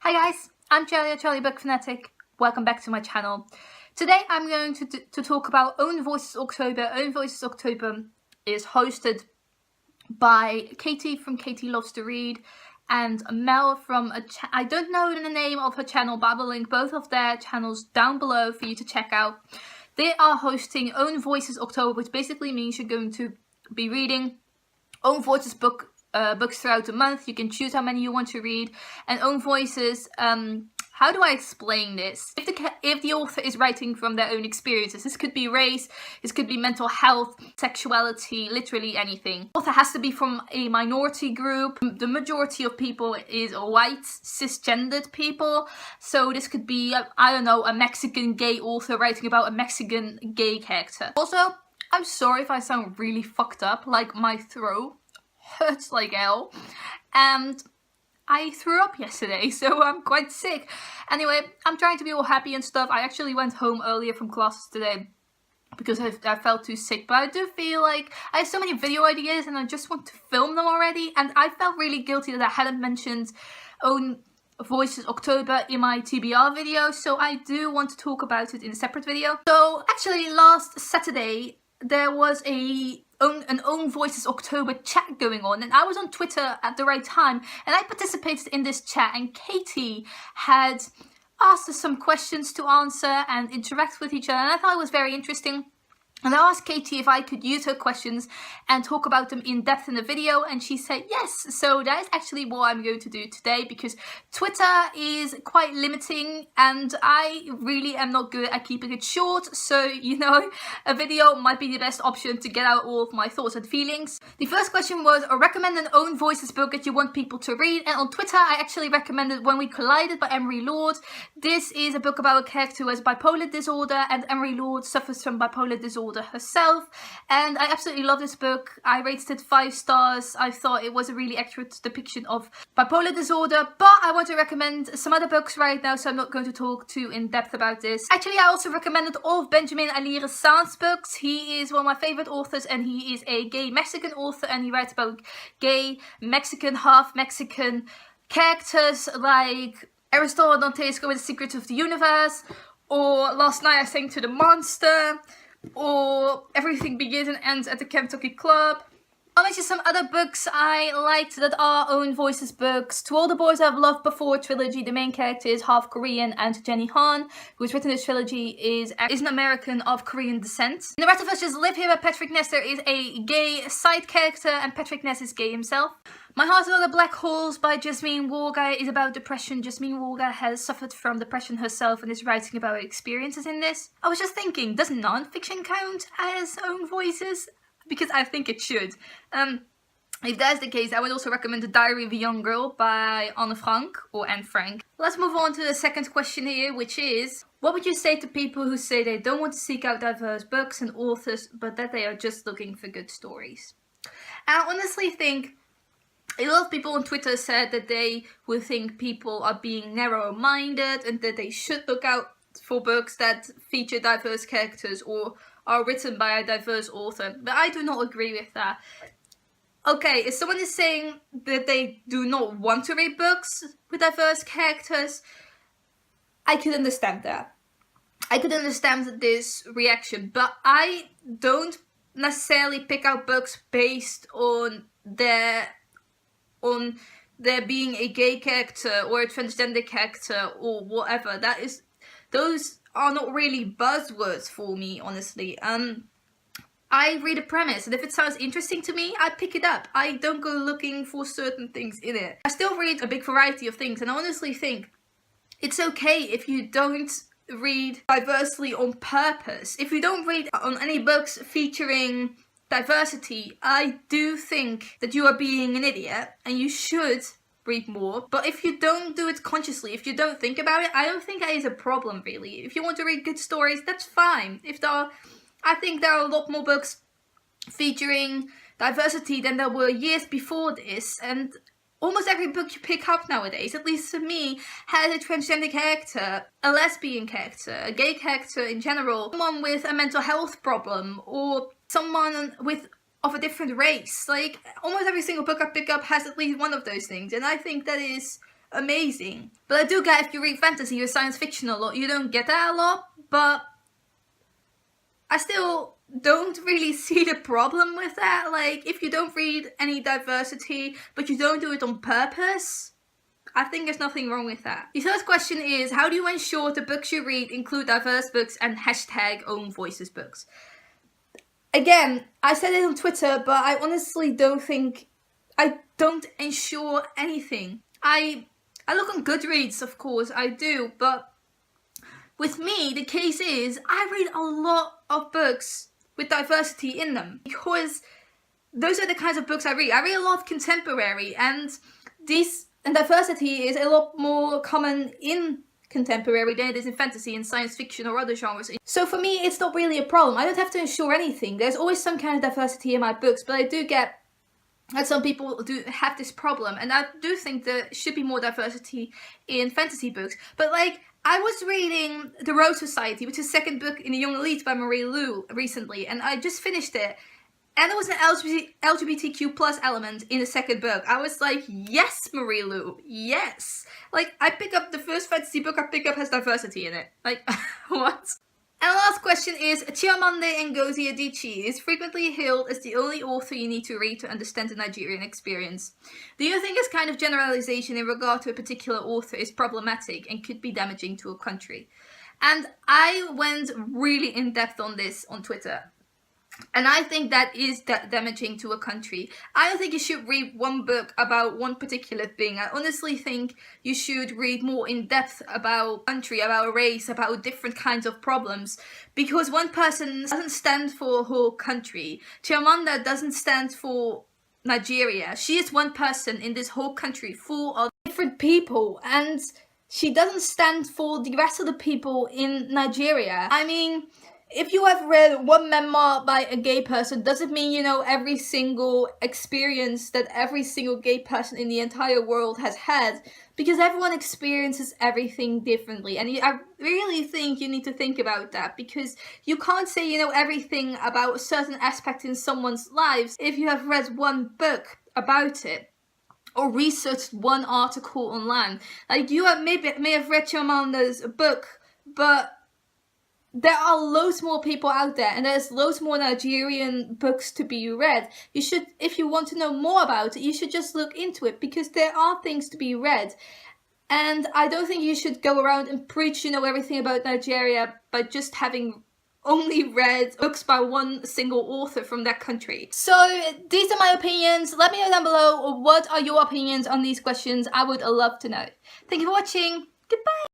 Hi guys, I'm Charlie Book Fanatic. Welcome back to my channel. Today I'm going to talk about Own Voices October. Own Voices October is hosted by Katie from Katie Loves to Read and Mel from I don't know the name of her channel, but I will link both of their channels down below for you to check out. They are hosting Own Voices October, which basically means you're going to be reading Own Voices books throughout the month. You can choose how many you want to read. And Own Voices, how do I explain this? If the author is writing from their own experiences, this could be race, this could be mental health, sexuality, literally anything. The author has to be from a minority group. The majority of people is white, cisgendered people. So this could be, I don't know, a Mexican gay author writing about a Mexican gay character. Also, I'm sorry if I sound really fucked up, like my throat hurts like hell, and I threw up yesterday, so I'm quite sick. Anyway, I'm trying to be all happy and stuff. I actually went home earlier from classes today because I felt too sick, but I do feel like I have so many video ideas and I just want to film them already, and I felt really guilty that I hadn't mentioned Own Voices October in my TBR video, so I do want to talk about it in a separate video. So actually last Saturday there was an Own Voices October chat going on, and I was on Twitter at the right time and I participated in this chat, and Katie had asked us some questions to answer and interact with each other, and I thought it was very interesting. And I asked Katie if I could use her questions and talk about them in depth in the video, and she said yes. So that is actually what I'm going to do today, because Twitter is quite limiting and I really am not good at keeping it short. So, you know, a video might be the best option to get out all of my thoughts and feelings. The first question was, recommend an Own Voices book that you want people to read. And on Twitter, I actually recommended When We Collided by Emery. This is a book about a character who has bipolar disorder, and Emery suffers from bipolar disorder herself, and I absolutely love this book. I rated it 5 stars. I thought it was a really accurate depiction of bipolar disorder, but I want to recommend some other books right now, so I'm not going to talk too in depth about this. Actually, I also recommended all of Benjamin Alire's Sáenz books. He is one of my favorite authors, and he is a gay Mexican author, and he writes about gay Mexican, half Mexican characters like Aristotle and Dante with the Secrets of the Universe, or Last Night I Sang to the Monster, or Everything Begins and Ends at the Kentucky Club. I'll mention some other books I liked that are Own Voices books. To All the Boys I've Loved Before trilogy. The main character is half Korean, and Jenny Han, who's written this trilogy, is an American of Korean descent. And The Rest of Us Just Live Here by Patrick Ness. There is a gay side character, and Patrick Ness is gay himself. My Heart of the Black Holes by Jasmine Warga is about depression. Jasmine Warga has suffered from depression herself and is writing about her experiences in this. I was just thinking, does non-fiction count as Own Voices? Because I think it should. If that's the case, I would also recommend The Diary of a Young Girl by Anne Frank, or Anne Frank. Let's move on to the second question here, which is, what would you say to people who say they don't want to seek out diverse books and authors, but that they are just looking for good stories? I honestly think a lot of people on Twitter said that they would think people are being narrow-minded and that they should look out for books that feature diverse characters or are written by a diverse author. But I do not agree with that. Okay, if someone is saying that they do not want to read books with diverse characters, I could understand that. I could understand this reaction, but I don't necessarily pick out books based on there being a gay character or a transgender character or whatever. Those are not really buzzwords for me, honestly. I read a premise, and if it sounds interesting to me, I pick it up. I don't go looking for certain things in it. I still read a big variety of things, and I honestly think it's okay if you don't read diversely on purpose. If you don't read on any books featuring diversity, I do think that you are being an idiot and you should read more. But if you don't do it consciously, if you don't think about it, I don't think that is a problem, really. If you want to read good stories, that's fine. I think there are a lot more books featuring diversity than there were years before this, and almost every book you pick up nowadays, at least for me, has a transgender character, a lesbian character, a gay character in general, someone with a mental health problem, or someone of a different race. Like, almost every single book I pick up has at least one of those things, and I think that is amazing. But I do get if you read fantasy or science fiction a lot, you don't get that a lot, but I still don't really see the problem with that. Like, if you don't read any diversity, but you don't do it on purpose, I think there's nothing wrong with that. The third question is, how do you ensure the books you read include diverse books and hashtag own voices books? Again, I said it on Twitter, but I honestly don't ensure anything. I look on Goodreads, of course, I do, but with me, the case is, I read a lot of books with diversity in them, because those are the kinds of books I read. I read a lot of contemporary, and diversity is a lot more common in contemporary than it is in fantasy and science fiction or other genres. So for me, it's not really a problem. I don't have to ensure anything. There's always some kind of diversity in my books, but I do get that some people do have this problem, and I do think there should be more diversity in fantasy books. But like, I was reading The Rose Society, which is the second book in the Young Elite by Marie Lu recently, and I just finished it. And there was an LGBTQ plus element in the second book. I was like, yes, Marie Lu, yes. Like, I pick up the first fantasy book I pick up has diversity in it. Like, what? And the last question is, Chimamanda Ngozi Adichie is frequently hailed as the only author you need to read to understand the Nigerian experience. Do you think this kind of generalization in regard to a particular author is problematic and could be damaging to a country? And I went really in depth on this on Twitter. And I think that is damaging to a country. I don't think you should read one book about one particular thing. I honestly think you should read more in depth about country, about race, about different kinds of problems. Because one person doesn't stand for a whole country. Chimamanda doesn't stand for Nigeria. She is one person in this whole country full of different people. And she doesn't stand for the rest of the people in Nigeria. I mean, if you have read one memoir by a gay person, doesn't mean you know every single experience that every single gay person in the entire world has had, because everyone experiences everything differently. And I really think you need to think about that, because you can't say you know everything about a certain aspect in someone's lives if you have read one book about it or researched one article online. Like, you may have read Chimamanda's book, but there are loads more people out there, and there's loads more Nigerian books to be read. You should, if you want to know more about it, you should just look into it, because there are things to be read. And I don't think you should go around and preach, you know, everything about Nigeria by just having only read books by one single author from that country. So these are my opinions. Let me know down below, what are your opinions on these questions? I would love to know. Thank you for watching. Goodbye.